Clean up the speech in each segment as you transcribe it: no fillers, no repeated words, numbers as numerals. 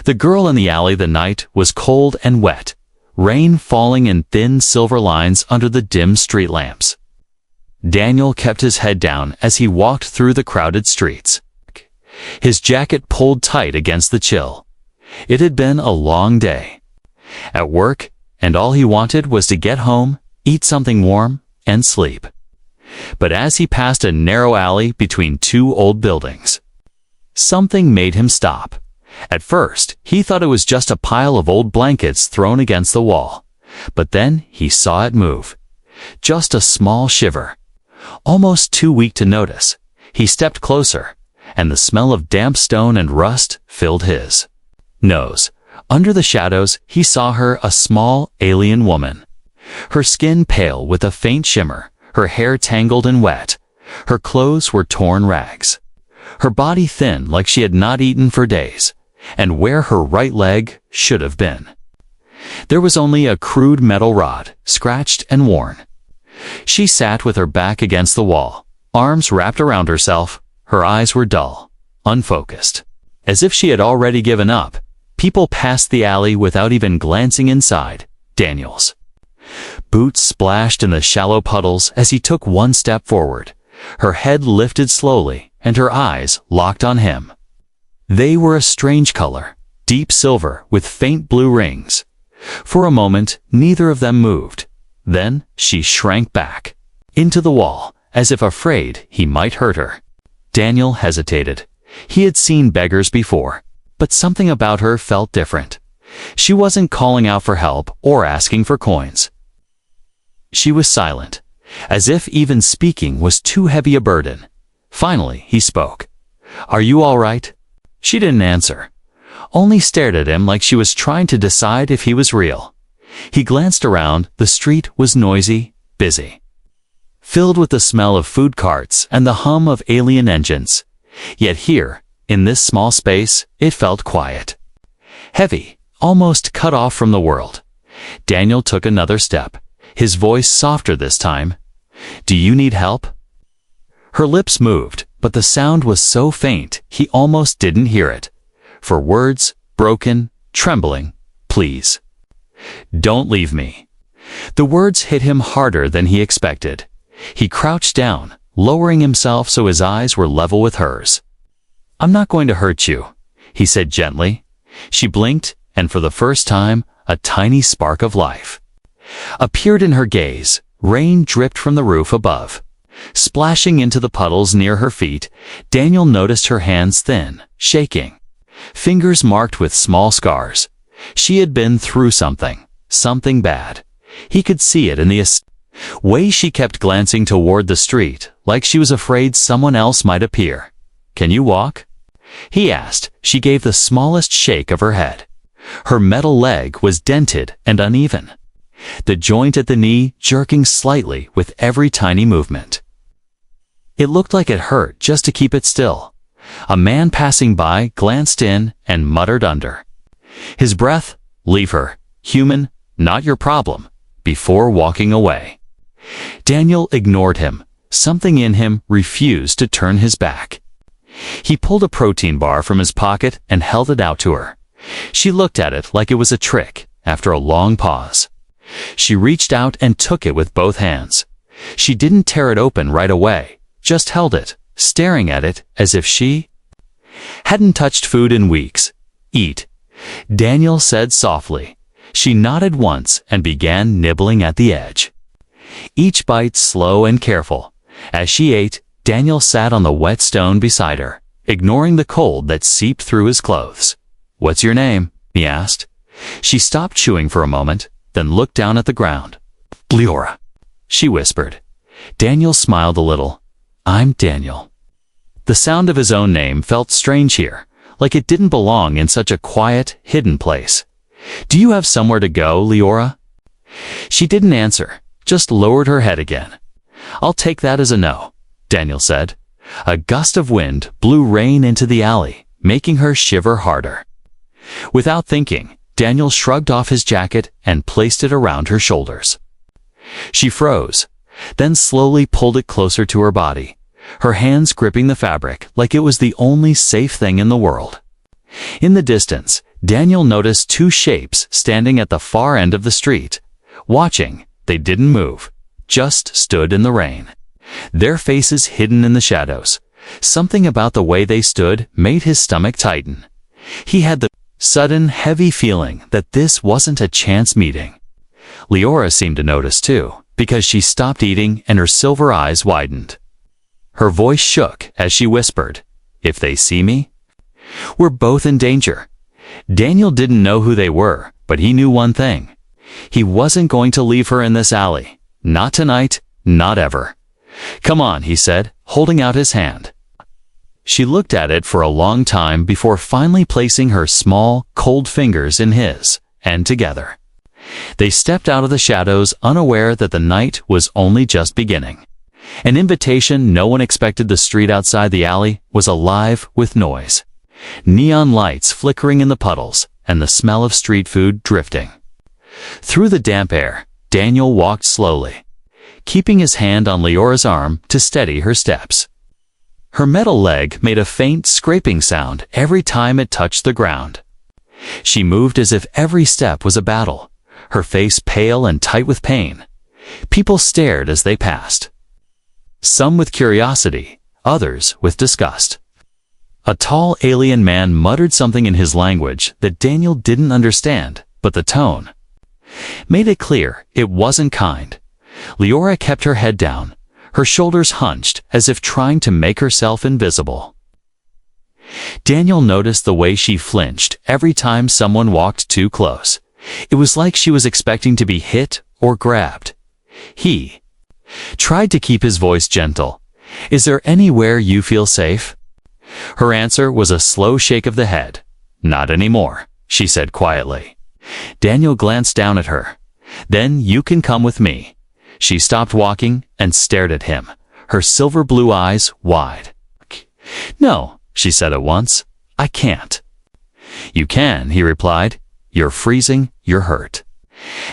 The girl in the alley the night was cold and wet, rain falling in thin silver lines under the dim street lamps. Daniel kept his head down as he walked through the crowded streets. His jacket pulled tight against the chill. It had been a long day at work, and all he wanted was to get home, eat something warm, and sleep. But as he passed a narrow alley between two old buildings, something made him stop. At first, he thought it was just a pile of old blankets thrown against the wall. But then he saw it move. Just a small shiver. Almost too weak to notice, he stepped closer, and the smell of damp stone and rust filled his nose. Under the shadows, he saw her, a small, alien woman. Her skin pale with a faint shimmer, her hair tangled and wet. Her clothes were torn rags. Her body thin like she had not eaten for days, and where her right leg should have been, there was only a crude metal rod, scratched and worn. She sat with her back against the wall, arms wrapped around herself. Her eyes were dull, unfocused, as if she had already given up. People passed the alley without even glancing inside. Daniel's boots splashed in the shallow puddles as he took one step forward. Her head lifted slowly, and her eyes locked on him. They were a strange color, deep silver with faint blue rings. For a moment, neither of them moved. Then she shrank back into the wall, as if afraid he might hurt her. Daniel hesitated. He had seen beggars before, but something about her felt different. She wasn't calling out for help or asking for coins. She was silent, as if even speaking was too heavy a burden. Finally, he spoke. "Are you all right?" She didn't answer, only stared at him like she was trying to decide if he was real. He glanced around. The street was noisy, busy, filled with the smell of food carts and the hum of alien engines. Yet here, in this small space, it felt quiet, heavy, almost cut off from the world. Daniel took another step, his voice softer this time. "Do you need help?" Her lips moved, but the sound was so faint he almost didn't hear it. For words, broken, trembling, "Please, don't leave me." The words hit him harder than he expected. He crouched down, lowering himself so his eyes were level with hers. "I'm not going to hurt you," he said gently. She blinked, and for the first time, a tiny spark of life appeared in her gaze. Rain dripped from the roof above, splashing into the puddles near her feet. Daniel noticed her hands thin, shaking, fingers marked with small scars. She had been through something bad. He could see it in the way she kept glancing toward the street, like she was afraid someone else might appear. "Can you walk?" he asked. She gave the smallest shake of her head. Her metal leg was dented and uneven, the joint at the knee jerking slightly with every tiny movement. It looked like it hurt just to keep it still. A man passing by glanced in and muttered under his breath, "Leave her, human, not your problem," before walking away. Daniel ignored him. Something in him refused to turn his back. He pulled a protein bar from his pocket and held it out to her. She looked at it like it was a trick. After a long pause, she reached out and took it with both hands. She didn't tear it open right away, just held it, staring at it as if she hadn't touched food in weeks. "Eat," Daniel said softly. She nodded once and began nibbling at the edge, each bite slow and careful. As she ate, Daniel sat on the wet stone beside her, ignoring the cold that seeped through his clothes. "What's your name?" he asked. She stopped chewing for a moment, then looked down at the ground. "Leora," she whispered. Daniel smiled a little. "I'm Daniel." The sound of his own name felt strange here, like it didn't belong in such a quiet, hidden place. "Do you have somewhere to go, Leora?" She didn't answer, just lowered her head again. "I'll take that as a no," Daniel said. A gust of wind blew rain into the alley, making her shiver harder. Without thinking, Daniel shrugged off his jacket and placed it around her shoulders. She froze, then slowly pulled it closer to her body, her hands gripping the fabric like it was the only safe thing in the world. In the distance, Daniel noticed two shapes standing at the far end of the street. Watching, they didn't move, just stood in the rain, their faces hidden in the shadows. Something about the way they stood made his stomach tighten. He had the sudden, heavy feeling that this wasn't a chance meeting. Leora seemed to notice too, because she stopped eating and her silver eyes widened. Her voice shook as she whispered, "If they see me, we're both in danger." Daniel didn't know who they were, but he knew one thing. He wasn't going to leave her in this alley. Not tonight, not ever. "Come on," he said, holding out his hand. She looked at it for a long time before finally placing her small, cold fingers in his, and together. They stepped out of the shadows, unaware that the night was only just beginning. An invitation no one expected. The street outside the alley was alive with noise. Neon lights flickering in the puddles, and the smell of street food drifting. Through the damp air, Daniel walked slowly, keeping his hand on Leora's arm to steady her steps. Her metal leg made a faint scraping sound every time it touched the ground. She moved as if every step was a battle, her face pale and tight with pain. People stared as they passed. Some with curiosity, others with disgust. A tall alien man muttered something in his language that Daniel didn't understand, but the tone made it clear it wasn't kind. Leora kept her head down, her shoulders hunched as if trying to make herself invisible. Daniel noticed the way she flinched every time someone walked too close. It was like she was expecting to be hit or grabbed. He tried to keep his voice gentle. "Is there anywhere you feel safe?" Her answer was a slow shake of the head. "Not anymore," she said quietly. Daniel glanced down at her. "Then you can come with me." She stopped walking and stared at him, her silver blue eyes wide. "No," she said at once. "I can't." "You can," he replied. "You're freezing, you're hurt.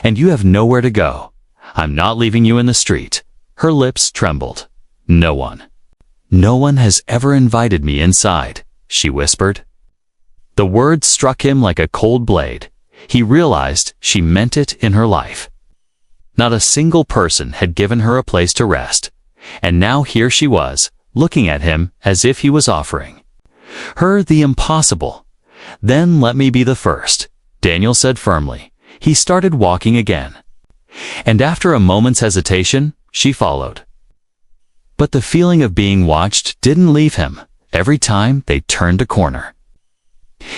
And you have nowhere to go. I'm not leaving you in the street." Her lips trembled. "No one has ever invited me inside," she whispered. The words struck him like a cold blade. He realized she meant it in her life. Not a single person had given her a place to rest, and now here she was, looking at him as if he was offering her the impossible. "Then let me be the first," Daniel said firmly. He started walking again, and after a moment's hesitation, she followed. But the feeling of being watched didn't leave him every time they turned a corner.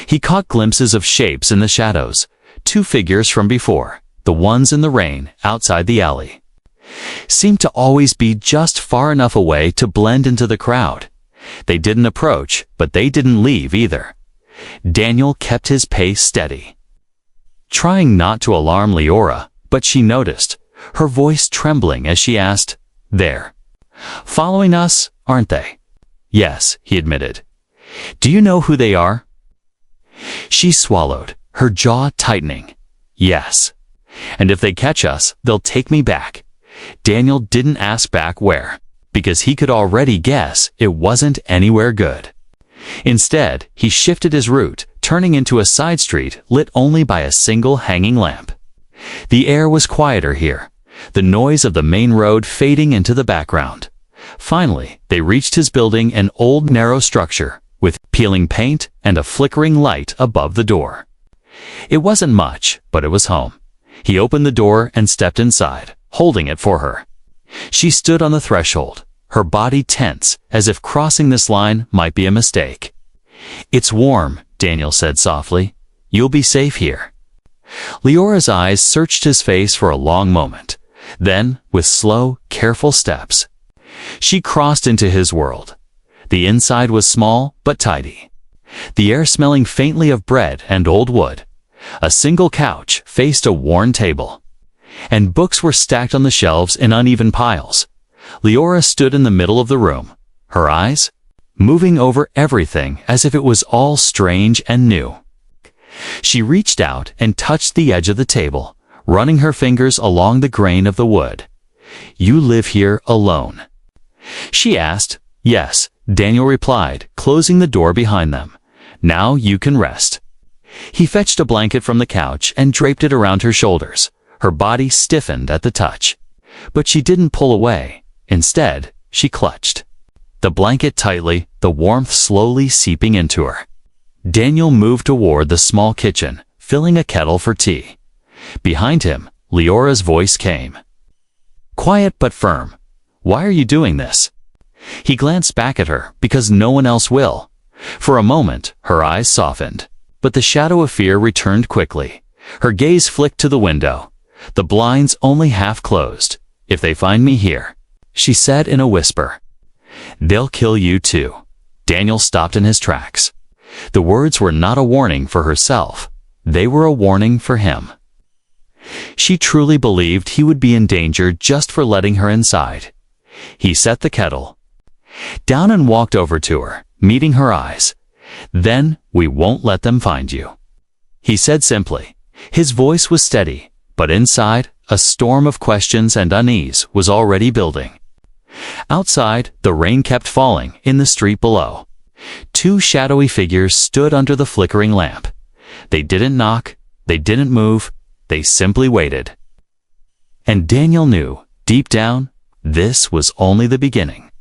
He caught glimpses of shapes in the shadows, two figures from before, the ones in the rain outside the alley. Seemed to always be just far enough away to blend into the crowd. They didn't approach, but they didn't leave either. Daniel kept his pace steady, trying not to alarm Leora, but she noticed, her voice trembling as she asked, "There. Following us, aren't they?" "Yes," he admitted. "Do you know who they are?" She swallowed, her jaw tightening. "Yes. And if they catch us, they'll take me back." Daniel didn't ask back where, because he could already guess it wasn't anywhere good. Instead, he shifted his route, turning into a side street lit only by a single hanging lamp. The air was quieter here, the noise of the main road fading into the background. Finally, they reached his building, an old narrow structure, with peeling paint and a flickering light above the door. It wasn't much, but it was home. He opened the door and stepped inside, holding it for her. She stood on the threshold, her body tense, as if crossing this line might be a mistake. "It's warm," Daniel said softly. "You'll be safe here." Leora's eyes searched his face for a long moment. Then, with slow, careful steps, she crossed into his world. The inside was small but tidy, the air smelling faintly of bread and old wood. A single couch faced a worn table, and books were stacked on the shelves in uneven piles. Leora stood in the middle of the room, her eyes moving over everything as if it was all strange and new. She reached out and touched the edge of the table, running her fingers along the grain of the wood. "You live here alone?" she asked. "Yes," Daniel replied, closing the door behind them. "Now you can rest." He fetched a blanket from the couch and draped it around her shoulders. Her body stiffened at the touch. But she didn't pull away. Instead, she clutched the blanket tightly, the warmth slowly seeping into her. Daniel moved toward the small kitchen, filling a kettle for tea. Behind him, Leora's voice came. Quiet but firm. Why are you doing this? He glanced back at her because no one else will. For a moment, her eyes softened, but the shadow of fear returned quickly. Her gaze flicked to the window. The blinds only half closed. If they find me here, she said in a whisper, they'll kill you too. Daniel stopped in his tracks. The words were not a warning for herself. They were a warning for him. She truly believed he would be in danger just for letting her inside. He set the kettle down and walked over to her, meeting her eyes. Then we won't let them find you, he said simply. His voice was steady, but inside, a storm of questions and unease was already building. Outside, the rain kept falling in the street below. Two shadowy figures stood under the flickering lamp. They didn't knock, they didn't move, they simply waited. And Daniel knew, deep down, this was only the beginning.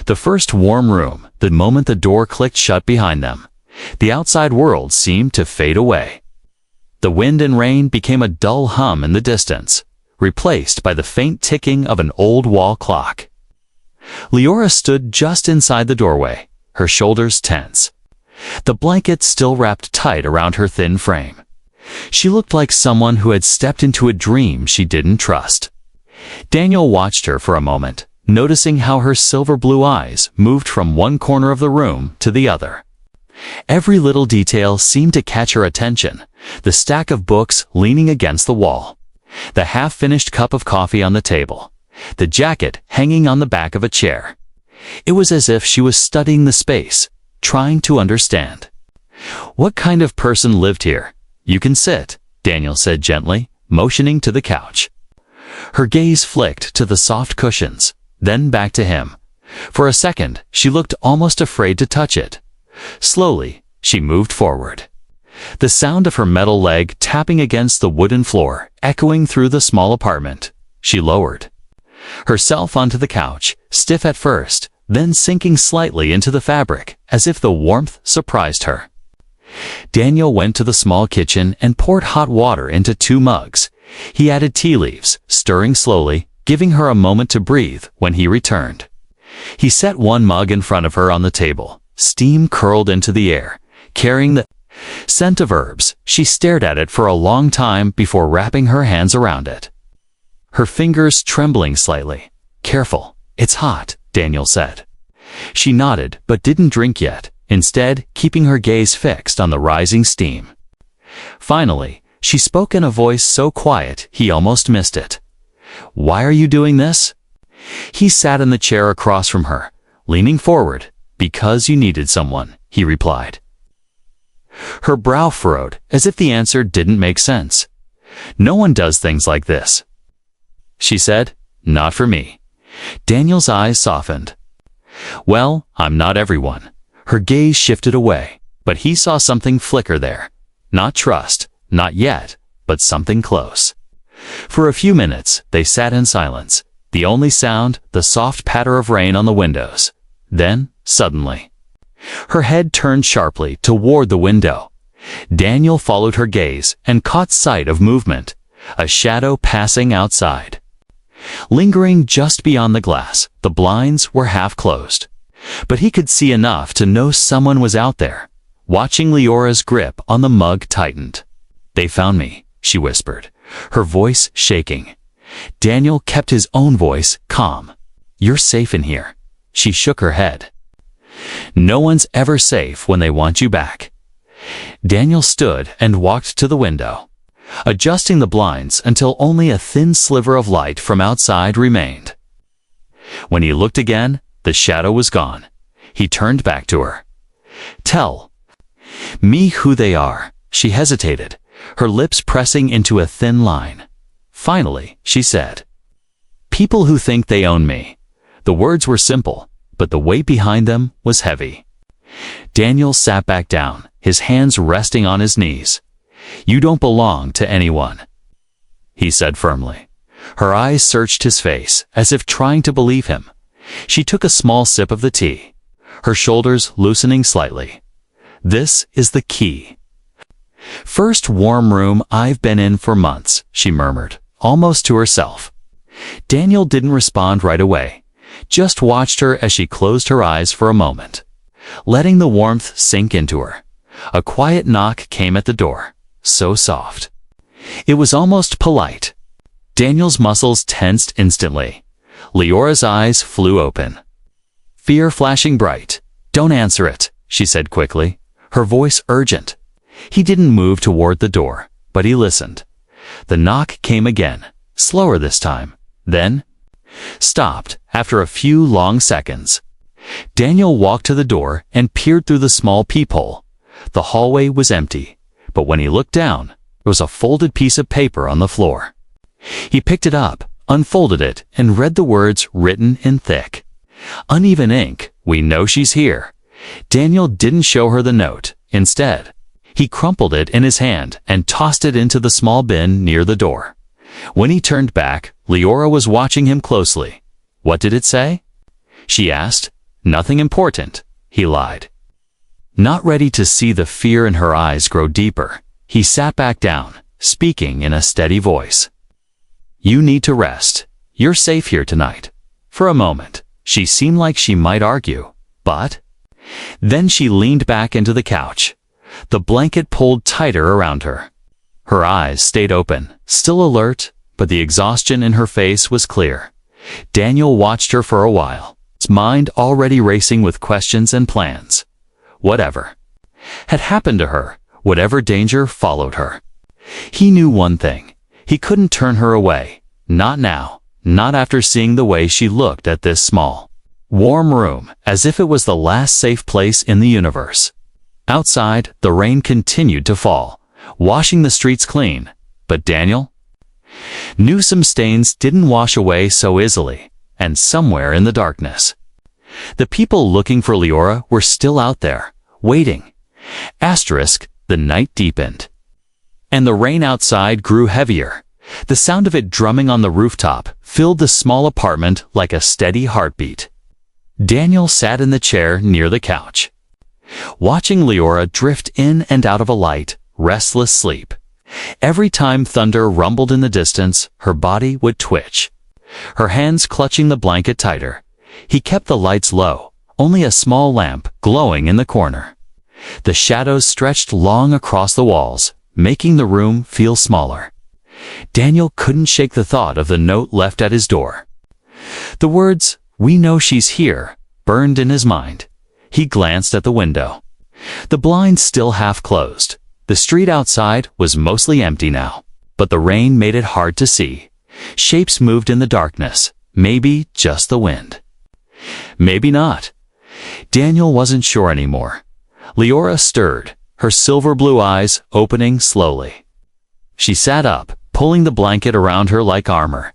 The first warm room, the moment the door clicked shut behind them, the outside world seemed to fade away. The wind and rain became a dull hum in the distance, replaced by the faint ticking of an old wall clock. Leora stood just inside the doorway, her shoulders tense. The blanket still wrapped tight around her thin frame. She looked like someone who had stepped into a dream she didn't trust. Daniel watched her for a moment, noticing how her silver blue eyes moved from one corner of the room to the other. Every little detail seemed to catch her attention, the stack of books leaning against the wall, the half-finished cup of coffee on the table, the jacket hanging on the back of a chair. It was as if she was studying the space, trying to understand. What kind of person lived here? You can sit, Daniel said gently, motioning to the couch. Her gaze flicked to the soft cushions, then back to him. For a second, she looked almost afraid to touch it. Slowly, she moved forward. The sound of her metal leg tapping against the wooden floor echoing through the small apartment. She lowered herself onto the couch, stiff at first, then sinking slightly into the fabric, as if the warmth surprised her. Daniel went to the small kitchen and poured hot water into 2 mugs. He added tea leaves, stirring slowly, giving her a moment to breathe when he returned. He set 1 mug in front of her on the table. Steam curled into the air, carrying the scent of herbs. She stared at it for a long time before wrapping her hands around it, her fingers trembling slightly. Careful, it's hot, Daniel said. She nodded but didn't drink yet, instead keeping her gaze fixed on the rising steam. Finally, she spoke in a voice so quiet he almost missed it. Why are you doing this? He sat in the chair across from her, leaning forward. Because you needed someone, he replied. Her brow furrowed, as if the answer didn't make sense. No one does things like this, she said. Not for me. Daniel's eyes softened. Well, I'm not everyone. Her gaze shifted away, but he saw something flicker there. Not trust, not yet, but something close. For a few minutes, they sat in silence, the only sound, the soft patter of rain on the windows. Then, suddenly, her head turned sharply toward the window. Daniel followed her gaze and caught sight of movement, a shadow passing outside. Lingering just beyond the glass, the blinds were half closed. But he could see enough to know someone was out there. Watching Leora's grip on the mug tightened. They found me, she whispered, her voice shaking. Daniel kept his own voice calm. You're safe in here. She shook her head. No one's ever safe when they want you back. Daniel stood and walked to the window, adjusting the blinds until only a thin sliver of light from outside remained. When he looked again, the shadow was gone. He turned back to her. Tell me who they are. She hesitated, her lips pressing into a thin line. Finally, she said, People who think they own me. The words were simple, but the weight behind them was heavy. Daniel sat back down, his hands resting on his knees. "You don't belong to anyone," he said firmly. Her eyes searched his face, as if trying to believe him. She took a small sip of the tea, her shoulders loosening slightly. "This is the key." "First warm room I've been in for months," she murmured, almost to herself. Daniel didn't respond right away, just watched her as she closed her eyes for a moment, letting the warmth sink into her. A quiet knock came at the door, so soft. It was almost polite. Daniel's muscles tensed instantly. Leora's eyes flew open, fear flashing bright. "Don't answer it," she said quickly, her voice urgent. He didn't move toward the door, but he listened. The knock came again, slower this time, then stopped after a few long seconds. Daniel walked to the door and peered through the small peephole. The hallway was empty, but when he looked down, there was a folded piece of paper on the floor. He picked it up, unfolded it, and read the words written in thick, uneven ink, "We know she's here." Daniel didn't show her the note. Instead, he crumpled it in his hand and tossed it into the small bin near the door. When he turned back, Leora was watching him closely. "What did it say?" she asked. "Nothing important," he lied. Not ready to see the fear in her eyes grow deeper, he sat back down, speaking in a steady voice. "You need to rest. You're safe here tonight." For a moment, she seemed like she might argue, but then she leaned back into the couch, the blanket pulled tighter around her. Her eyes stayed open, still alert, but the exhaustion in her face was clear. Daniel watched her for a while, his mind already racing with questions and plans. Whatever had happened to her, whatever danger followed her, he knew one thing. He couldn't turn her away. Not now, not after seeing the way she looked at this small, warm room, as if it was the last safe place in the universe. Outside, the rain continued to fall, washing the streets clean, but Daniel knew some stains didn't wash away so easily, and somewhere in the darkness, the people looking for Leora were still out there, waiting. The night deepened, and the rain outside grew heavier. The sound of it drumming on the rooftop filled the small apartment like a steady heartbeat. Daniel sat in the chair near the couch, watching Leora drift in and out of a light, restless sleep. Every time thunder rumbled in the distance, her body would twitch, her hands clutching the blanket tighter. He kept the lights low, only a small lamp glowing in the corner. The shadows stretched long across the walls, making the room feel smaller. Daniel couldn't shake the thought of the note left at his door. The words, "We know she's here," burned in his mind. He glanced at the window. The blinds still half closed. The street outside was mostly empty now, but the rain made it hard to see. Shapes moved in the darkness, maybe just the wind. Maybe not. Daniel wasn't sure anymore. Leora stirred, her silver blue eyes opening slowly. She sat up, pulling the blanket around her like armor.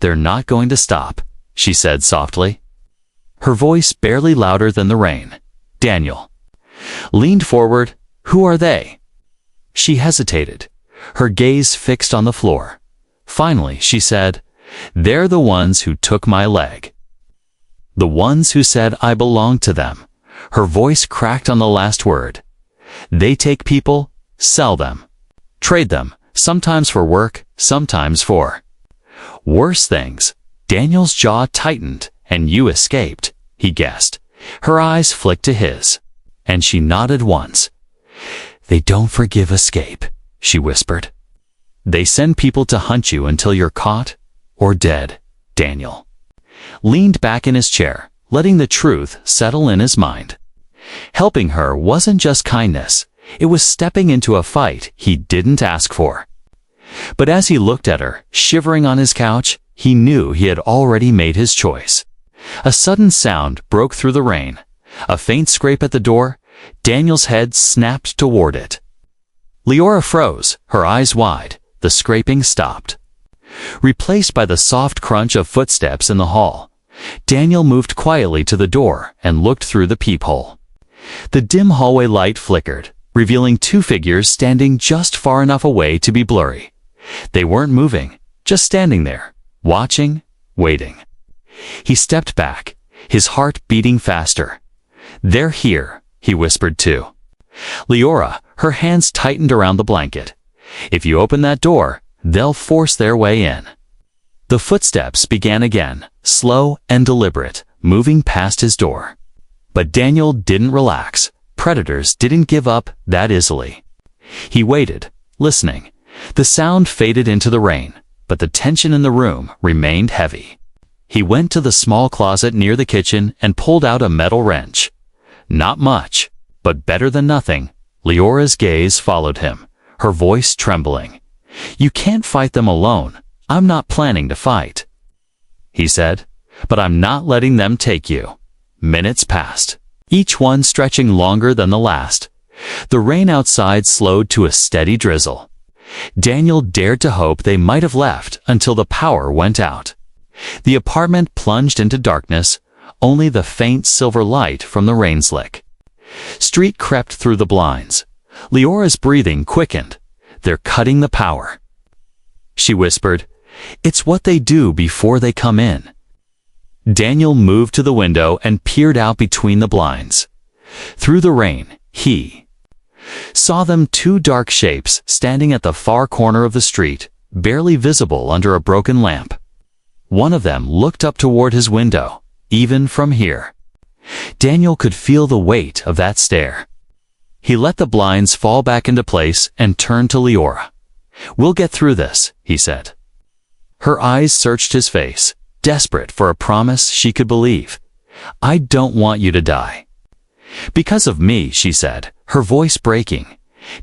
"They're not going to stop," she said softly, her voice barely louder than the rain. Daniel leaned forward. "Who are they?" She hesitated, her gaze fixed on the floor. Finally, she said, "They're the ones who took my leg. The ones who said I belonged to them." Her voice cracked on the last word. "They take people, sell them, trade them, sometimes for work, sometimes for worse things." Daniel's jaw tightened. "And you escaped," he guessed. Her eyes flicked to his, and she nodded once. "They don't forgive escape," she whispered. "They send people to hunt you until you're caught or dead." Daniel leaned back in his chair, letting the truth settle in his mind. Helping her wasn't just kindness, it was stepping into a fight he didn't ask for. But as he looked at her, shivering on his couch, he knew he had already made his choice. A sudden sound broke through the rain. A faint scrape at the door. Daniel's head snapped toward it. Leora froze, her eyes wide. The scraping stopped, replaced by the soft crunch of footsteps in the hall. Daniel moved quietly to the door and looked through the peephole. The dim hallway light flickered, revealing two figures standing just far enough away to be blurry. They weren't moving, just standing there, watching, waiting. He stepped back, his heart beating faster. "They're here," he whispered too. Leora, her hands tightened around the blanket. "If you open that door, they'll force their way in." The footsteps began again, slow and deliberate, moving past his door. But Daniel didn't relax. Predators didn't give up that easily. He waited, listening. The sound faded into the rain, but the tension in the room remained heavy. He went to the small closet near the kitchen and pulled out a metal wrench. Not much, but better than nothing. Leora's gaze followed him, her voice trembling. "You can't fight them alone. I'm not planning to fight," he said, "but I'm not letting them take you." Minutes passed, each one stretching longer than the last. The rain outside slowed to a steady drizzle. Daniel dared to hope they might have left until the power went out. The apartment plunged into darkness, only the faint silver light from the rain slick. Street crept through the blinds. Leora's breathing quickened. "They're cutting the power," she whispered. "It's what they do before they come in." Daniel moved to the window and peered out between the blinds. Through the rain, he saw them, two dark shapes standing at the far corner of the street, barely visible under a broken lamp. One of them looked up toward his window, even from here. Daniel could feel the weight of that stare. He let the blinds fall back into place and turned to Leora. "We'll get through this," he said. Her eyes searched his face, desperate for a promise she could believe. "I don't want you to die." "Because of me," she said, her voice breaking.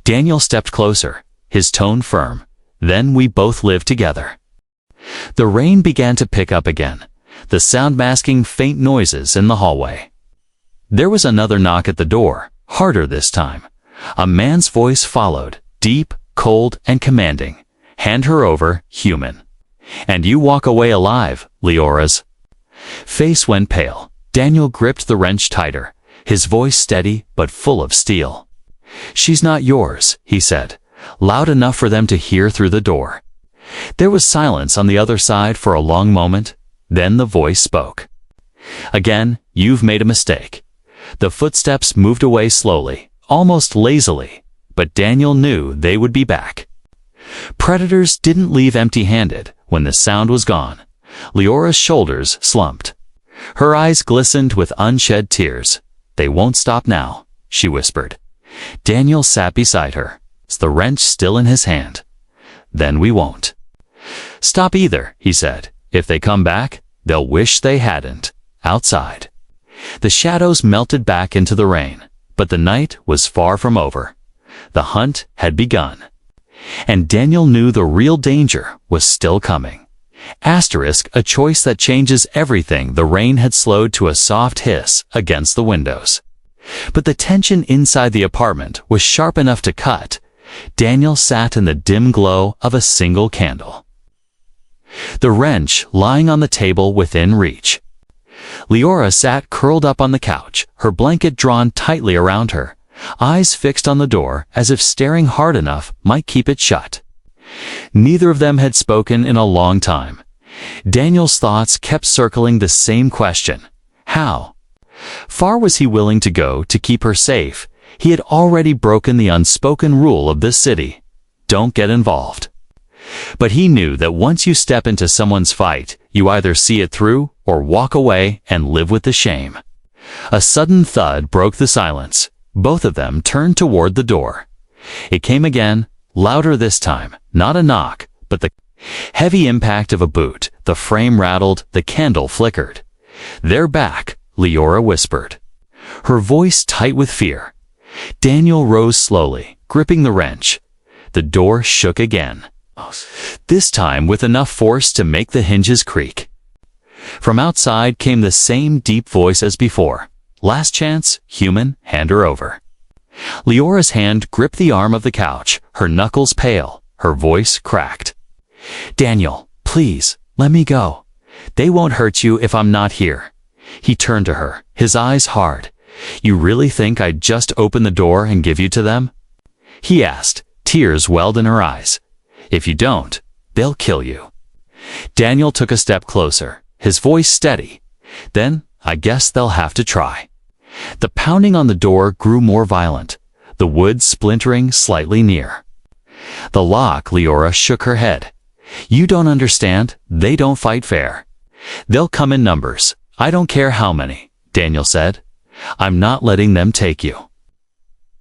Daniel stepped closer, his tone firm. "Then we both live together." The rain began to pick up again, the sound masking faint noises in the hallway. There was another knock at the door, harder this time. A man's voice followed, deep, cold, and commanding. "Hand her over, human. And you walk away alive." Leora's face went pale. Daniel gripped the wrench tighter, his voice steady but full of steel. "She's not yours," he said, loud enough for them to hear through the door. There was silence on the other side for a long moment. Then the voice spoke. "Again, you've made a mistake." The footsteps moved away slowly, almost lazily, but Daniel knew they would be back. Predators didn't leave empty-handed. When the sound was gone, Leora's shoulders slumped. Her eyes glistened with unshed tears. "They won't stop now," she whispered. Daniel sat beside her, the wrench still in his hand. "Then we won't stop either," he said. "If they come back, they'll wish they hadn't." Outside, the shadows melted back into the rain, but the night was far from over. The hunt had begun. And Daniel knew the real danger was still coming. A choice that changes everything. The rain had slowed to a soft hiss against the windows. But the tension inside the apartment was sharp enough to cut. Daniel sat in the dim glow of a single candle, the wrench lying on the table within reach. Leora sat curled up on the couch, her blanket drawn tightly around her, eyes fixed on the door as if staring hard enough might keep it shut. Neither of them had spoken in a long time. Daniel's thoughts kept circling the same question. How far was he willing to go to keep her safe? He had already broken the unspoken rule of this city. Don't get involved. But he knew that once you step into someone's fight, you either see it through or walk away and live with the shame. A sudden thud broke the silence. Both of them turned toward the door. It came again, louder this time, not a knock, but the heavy impact of a boot. The frame rattled, the candle flickered. "They're back," Leora whispered, her voice tight with fear. Daniel rose slowly, gripping the wrench. The door shook again, this time with enough force to make the hinges creak. From outside came the same deep voice as before. "Last chance, human, hand her over." Leora's hand gripped the arm of the couch, her knuckles pale, her voice cracked. "Daniel, please, let me go. They won't hurt you if I'm not here." He turned to her, his eyes hard. "You really think I'd just open the door and give you to them? he asked, tears welled in her eyes. "If you don't, they'll kill you." Daniel took a step closer, his voice steady. "Then, I guess they'll have to try." The pounding on the door grew more violent, the wood splintering slightly near. "The lock," Leora shook her head. "You don't understand, they don't fight fair. They'll come in numbers, I don't care how many," Daniel said. "I'm not letting them take you."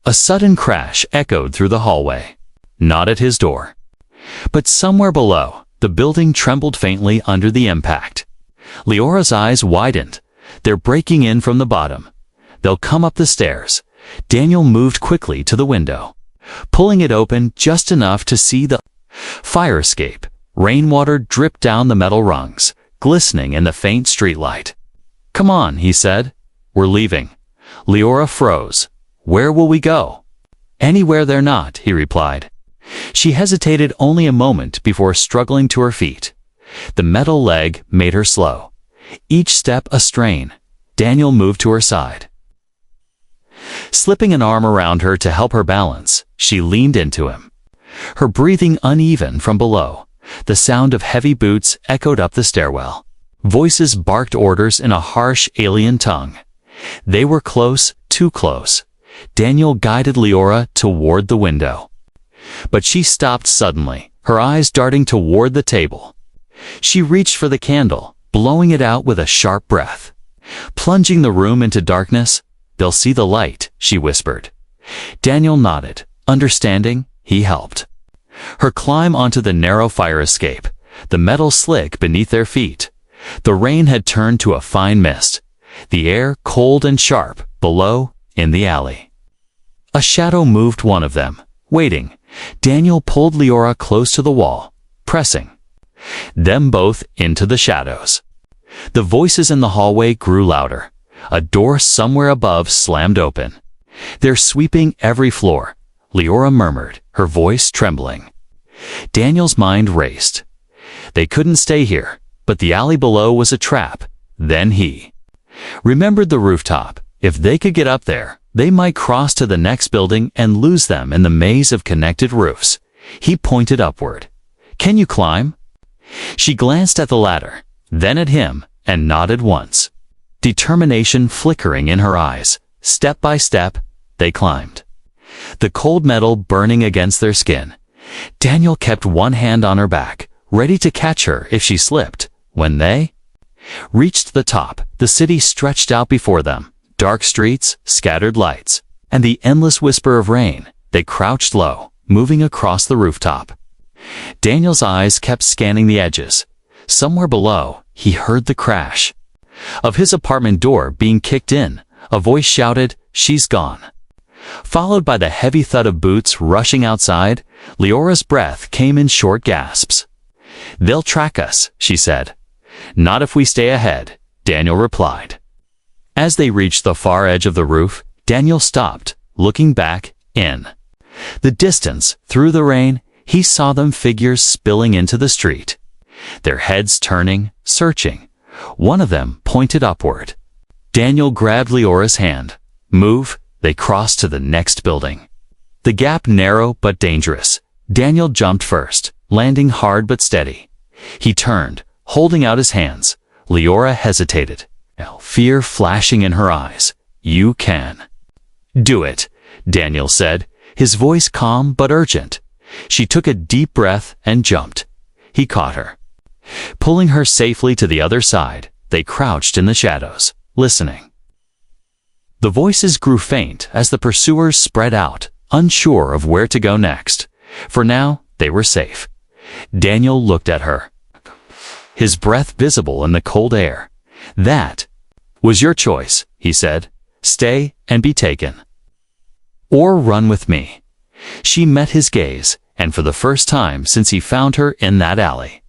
A sudden crash echoed through the hallway. Not at his door. But somewhere below, the building trembled faintly under the impact. Leora's eyes widened. "They're breaking in from the bottom. They'll come up the stairs." Daniel moved quickly to the window, pulling it open just enough to see the fire escape. Rainwater dripped down the metal rungs, glistening in the faint streetlight. "Come on," he said. "We're leaving." Leora froze. "Where will we go?" "Anywhere they're not," he replied. She hesitated only a moment before struggling to her feet. The metal leg made her slow, each step a strain. Daniel moved to her side. Slipping an arm around her to help her balance, she leaned into him. Her breathing uneven from below, the sound of heavy boots echoed up the stairwell. Voices barked orders in a harsh alien tongue. They were close, too close. Daniel guided Leora toward the window. But she stopped suddenly, her eyes darting toward the table. She reached for the candle, blowing it out with a sharp breath. Plunging the room into darkness, "They'll see the light," she whispered. Daniel nodded. Understanding, he helped. Her climb onto the narrow fire escape, the metal slick beneath their feet. The rain had turned to a fine mist, the air cold and sharp below in the alley. A shadow moved one of them, waiting. Daniel pulled Leora close to the wall, pressing them both into the shadows. The voices in the hallway grew louder. A door somewhere above slammed open. "They're sweeping every floor," Leora murmured, her voice trembling. Daniel's mind raced. They couldn't stay here, but the alley below was a trap. Then he remembered the rooftop. If they could get up there, they might cross to the next building and lose them in the maze of connected roofs. He pointed upward. "Can you climb?" She glanced at the ladder, then at him, and nodded once. Determination flickering in her eyes. Step by step, they climbed. The cold metal burning against their skin. Daniel kept one hand on her back, ready to catch her if she slipped. When they reached the top, the city stretched out before them. Dark streets, scattered lights, and the endless whisper of rain. They crouched low, moving across the rooftop. Daniel's eyes kept scanning the edges. Somewhere below, he heard the crash of his apartment door being kicked in. A voice shouted, "She's gone." Followed by the heavy thud of boots rushing outside, Leora's breath came in short gasps. "They'll track us," she said. "Not if we stay ahead," Daniel replied. As they reached the far edge of the roof, Daniel stopped, looking back, in the distance, through the rain, he saw them figures spilling into the street. Their heads turning, searching. One of them pointed upward. Daniel grabbed Leora's hand. "Move." They crossed to the next building. The gap narrow but dangerous. Daniel jumped first, landing hard but steady. He turned, holding out his hands. Leora hesitated, fear flashing in her eyes. "You can do it," Daniel said, his voice calm but urgent. She took a deep breath and jumped. He caught her. Pulling her safely to the other side, they crouched in the shadows, listening. The voices grew faint as the pursuers spread out, unsure of where to go next. For now, they were safe. Daniel looked at her, his breath visible in the cold air. "That was your choice," he said. "Stay and be taken, or run with me." She met his gaze, and for the first time since he found her in that alley,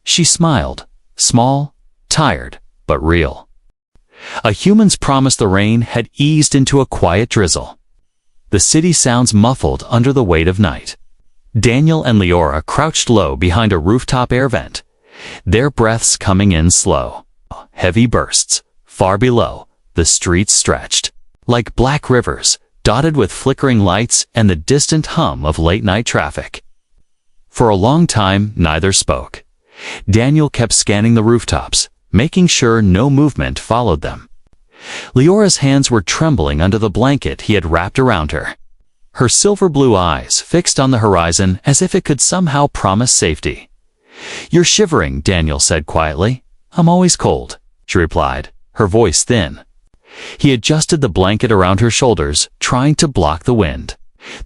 she smiled, small, tired, but real. A human's promise. The rain had eased into a quiet drizzle. The city sounds muffled under the weight of night. Daniel and Leora crouched low behind a rooftop air vent, their breaths coming in slow. Heavy bursts. Far below, the streets stretched like black rivers, dotted with flickering lights and the distant hum of late-night traffic. For a long time, neither spoke. Daniel kept scanning the rooftops, making sure no movement followed them. Leora's hands were trembling under the blanket he had wrapped around her. Her silver-blue eyes fixed on the horizon as if it could somehow promise safety. "You're shivering," Daniel said quietly. "I'm always cold," she replied, her voice thin. He adjusted the blanket around her shoulders, trying to block the wind.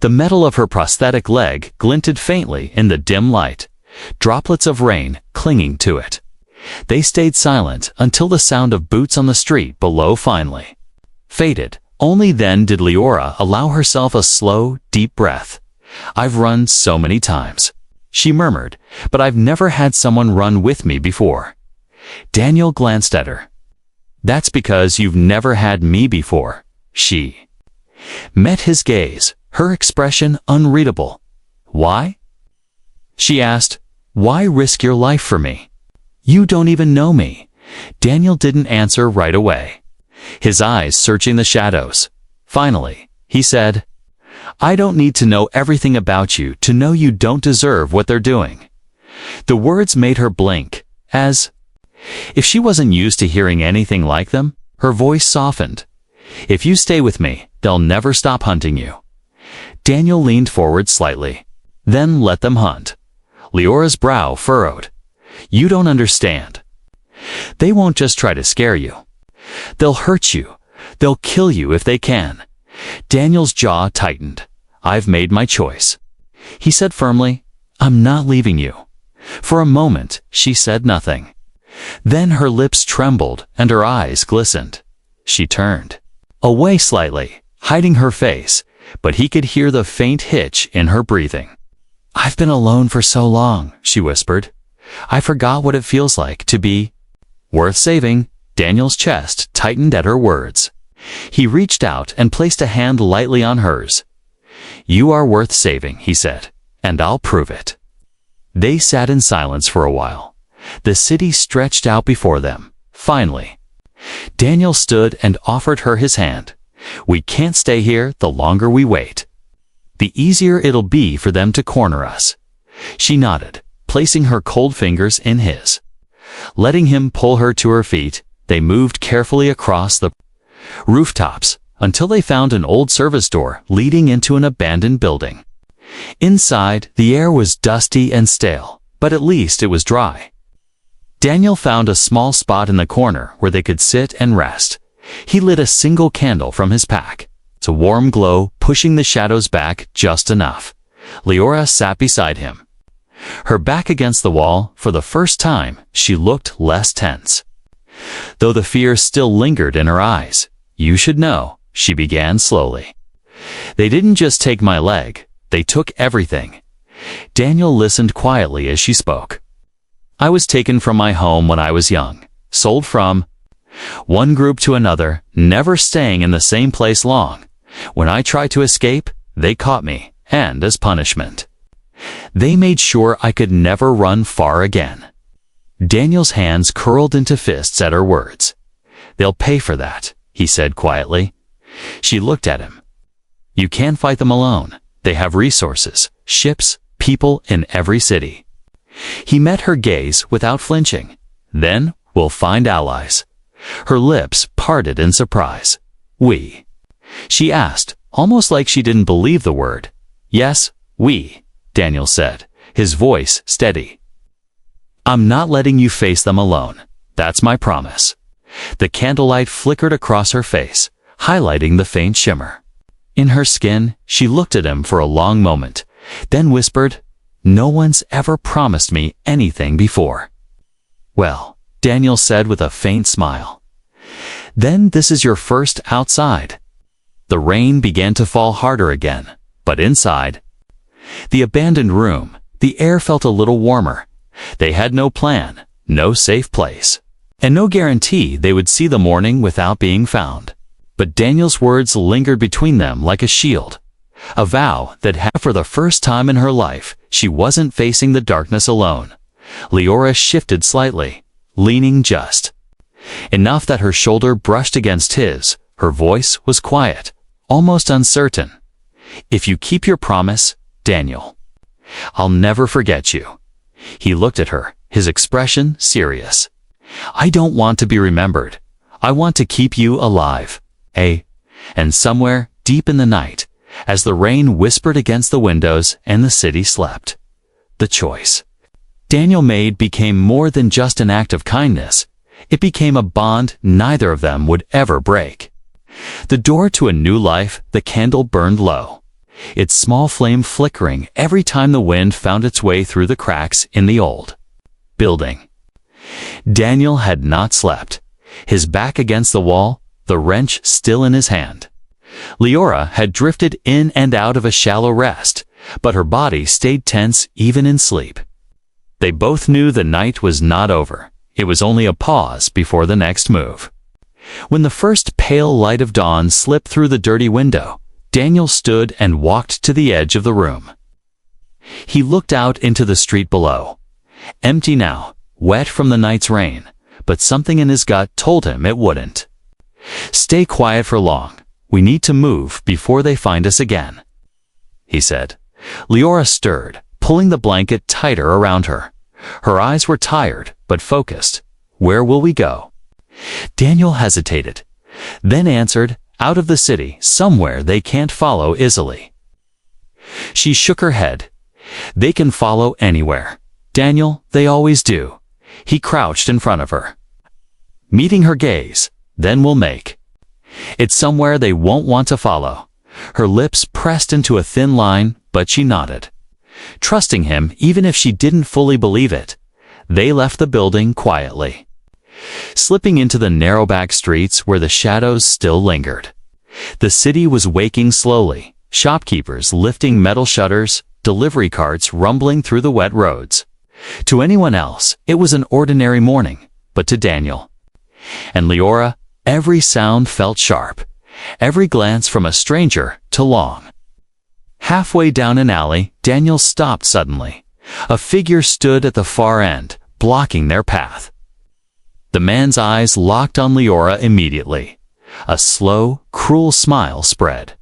The metal of her prosthetic leg glinted faintly in the dim light, droplets of rain clinging to it. They stayed silent until the sound of boots on the street below finally faded. Only then did Leora allow herself a slow, deep breath. "I've run so many times," she murmured, "but I've never had someone run with me before." Daniel glanced at her. "That's because you've never had me before." She met his gaze, her expression unreadable. "Why?" she asked. "Why risk your life for me? You don't even know me." Daniel didn't answer right away, his eyes searching the shadows. Finally, he said, "I don't need to know everything about you to know you don't deserve what they're doing." The words made her blink, as if she wasn't used to hearing anything like them. Her voice softened. "If you stay with me, they'll never stop hunting you." Daniel leaned forward slightly. "Then let them hunt." Leora's brow furrowed. "You don't understand. They won't just try to scare you. They'll hurt you. They'll kill you if they can." Daniel's jaw tightened. "I've made my choice," he said firmly. "I'm not leaving you." For a moment, she said nothing. Then her lips trembled and her eyes glistened. She turned away slightly, hiding her face, but he could hear the faint hitch in her breathing. "I've been alone for so long," she whispered. "I forgot what it feels like to be worth saving." Daniel's chest tightened at her words. He reached out and placed a hand lightly on hers. "You are worth saving," he said, "and I'll prove it." They sat in silence for a while. The city stretched out before them. Finally, Daniel stood and offered her his hand. "We can't stay here the longer we wait. The easier it'll be for them to corner us." She nodded, placing her cold fingers in his. Letting him pull her to her feet, they moved carefully across the rooftops until they found an old service door leading into an abandoned building. Inside, the air was dusty and stale, but at least it was dry. Daniel found a small spot in the corner where they could sit and rest. He lit a single candle from his pack. It's a warm glow, pushing the shadows back just enough. Leora sat beside him. Her back against the wall, for the first time, she looked less tense, though the fear still lingered in her eyes. "You should know," she began slowly. "They didn't just take my leg, they took everything." Daniel listened quietly as she spoke. "I was taken from my home when I was young, sold from one group to another, never staying in the same place long. When I tried to escape, they caught me, and as punishment, they made sure I could never run far again." Daniel's hands curled into fists at her words. "They'll pay for that," he said quietly. She looked at him. "You can't fight them alone. They have resources, ships, people in every city." He met her gaze without flinching. "Then we'll find allies." Her lips parted in surprise. "We?" she asked, almost like she didn't believe the word. "Yes, we," Daniel said, his voice steady. "I'm not letting you face them alone. That's my promise." The candlelight flickered across her face, highlighting the faint shimmer. In her skin, she looked at him for a long moment, then whispered, "No one's ever promised me anything before." "Well," Daniel said with a faint smile, "then this is your first outside." The rain began to fall harder again, but inside the abandoned room, the air felt a little warmer. They had no plan, no safe place, and no guarantee they would see the morning without being found. But Daniel's words lingered between them like a shield, a vow that for the first time in her life, she wasn't facing the darkness alone. Leora shifted slightly, leaning just enough that her shoulder brushed against his. Her voice was quiet, almost uncertain. "If you keep your promise, Daniel, I'll never forget you." He looked at her, his expression serious. "I don't want to be remembered. I want to keep you alive. And somewhere deep in the night, as the rain whispered against the windows and the city slept, the choice Daniel made became more than just an act of kindness. It became a bond neither of them would ever break. The door to a new life, the candle burned low, its small flame flickering every time the wind found its way through the cracks in the old building. Daniel had not slept, his back against the wall, the wrench still in his hand. Leora had drifted in and out of a shallow rest, but her body stayed tense even in sleep. They both knew the night was not over. It was only a pause before the next move. When the first pale light of dawn slipped through the dirty window, Daniel stood and walked to the edge of the room. He looked out into the street below. Empty now, wet from the night's rain, but something in his gut told him it wouldn't. "Stay quiet for long. We need to move before they find us again," he said. Leora stirred, pulling the blanket tighter around her. Her eyes were tired, but focused. "Where will we go?" Daniel hesitated, then answered, "Out of the city, somewhere they can't follow easily." She shook her head. "They can follow anywhere. Daniel, they always do." He crouched in front of her, meeting her gaze. "Then we'll make it somewhere they won't want to follow." Her lips pressed into a thin line, but she nodded, trusting him even if she didn't fully believe it. They left the building quietly, slipping into the narrow back streets where the shadows still lingered. The city was waking slowly, shopkeepers lifting metal shutters, delivery carts rumbling through the wet roads. To anyone else, it was an ordinary morning, but to Daniel and Leora, every sound felt sharp, every glance from a stranger too long. Halfway down an alley, Daniel stopped suddenly. A figure stood at the far end, blocking their path. The man's eyes locked on Leora immediately. A slow, cruel smile spread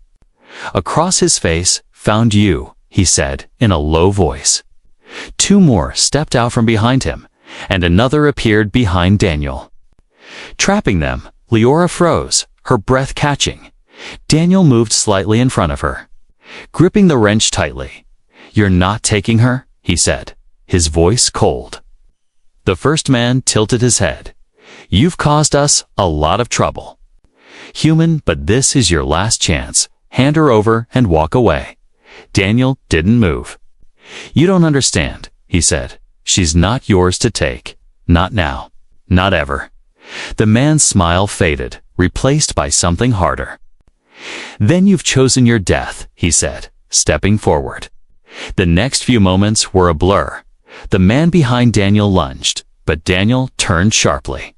across his face. "Found you," he said in a low voice. Two more stepped out from behind him, and another appeared behind Daniel. Trapping them, Leora froze, her breath catching. Daniel moved slightly in front of her, gripping the wrench tightly. "You're not taking her?" he said, his voice cold. The first man tilted his head. "You've caused us a lot of trouble. Human, but this is your last chance. Hand her over and walk away." Daniel didn't move. "You don't understand," he said. "She's not yours to take. Not now. Not ever." The man's smile faded, replaced by something harder. "Then you've chosen your death," he said, stepping forward. The next few moments were a blur. The man behind Daniel lunged, but Daniel turned sharply.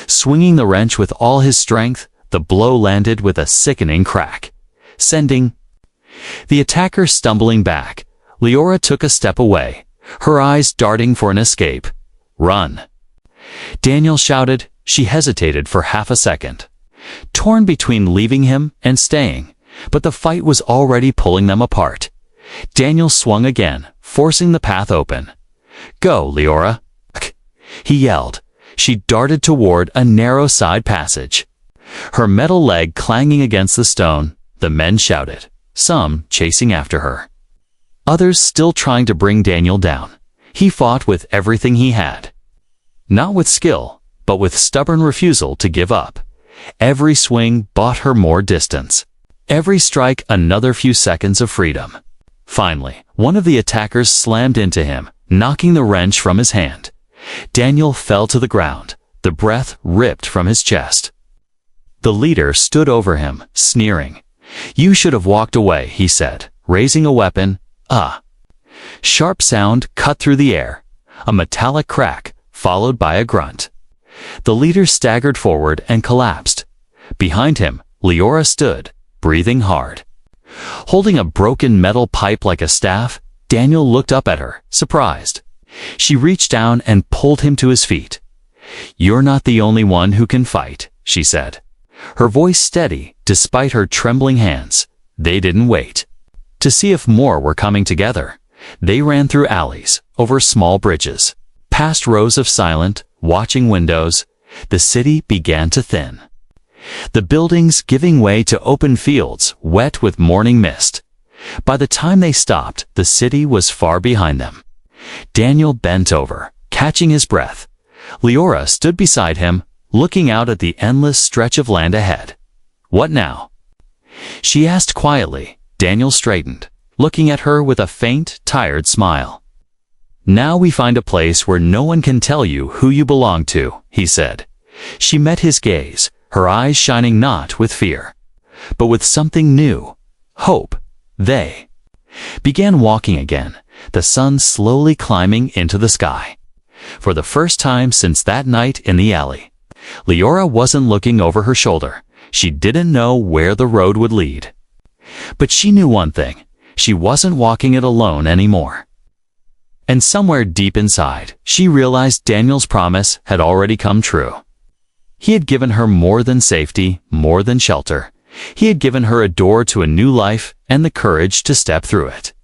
Swinging the wrench with all his strength, the blow landed with a sickening crack, sending the attacker stumbling back. Leora took a step away, her eyes darting for an escape. "Run!" Daniel shouted. She hesitated for half a second, torn between leaving him and staying, but the fight was already pulling them apart. Daniel swung again, forcing the path open. "Go, Leora!" he yelled. She darted toward a narrow side passage, her metal leg clanging against the stone. The men shouted, some chasing after her, others still trying to bring Daniel down. He fought with everything he had, not with skill, but with stubborn refusal to give up. Every swing bought her more distance, every strike another few seconds of freedom. Finally, one of the attackers slammed into him, knocking the wrench from his hand. Daniel fell to the ground, the breath ripped from his chest. The leader stood over him, sneering. "You should have walked away," he said, raising a weapon. "Ah!" Sharp sound cut through the air, a metallic crack, followed by a grunt. The leader staggered forward and collapsed. Behind him, Leora stood, breathing hard. Holding a broken metal pipe like a staff, Daniel looked up at her, surprised. She reached down and pulled him to his feet. "You're not the only one who can fight," she said. her voice steady despite her trembling hands. They didn't wait to see if more were coming together. They ran through alleys, over small bridges, past rows of silent, watching windows. The city began to thin, the buildings giving way to open fields wet with morning mist. By the time they stopped, the city was far behind them. Daniel bent over, catching his breath. Leora stood beside him, looking out at the endless stretch of land ahead. "What now?" she asked quietly. Daniel straightened, looking at her with a faint, tired smile. "Now we find a place where no one can tell you who you belong to," he said. She met his gaze, her eyes shining not with fear, but with something new, hope. They began walking again, the sun slowly climbing into the sky. For the first time since that night in the alley, Leora wasn't looking over her shoulder. She didn't know where the road would lead. But she knew one thing: she wasn't walking it alone anymore. And somewhere deep inside, she realized Daniel's promise had already come true. He had given her more than safety, more than shelter. He had given her a door to a new life and the courage to step through it.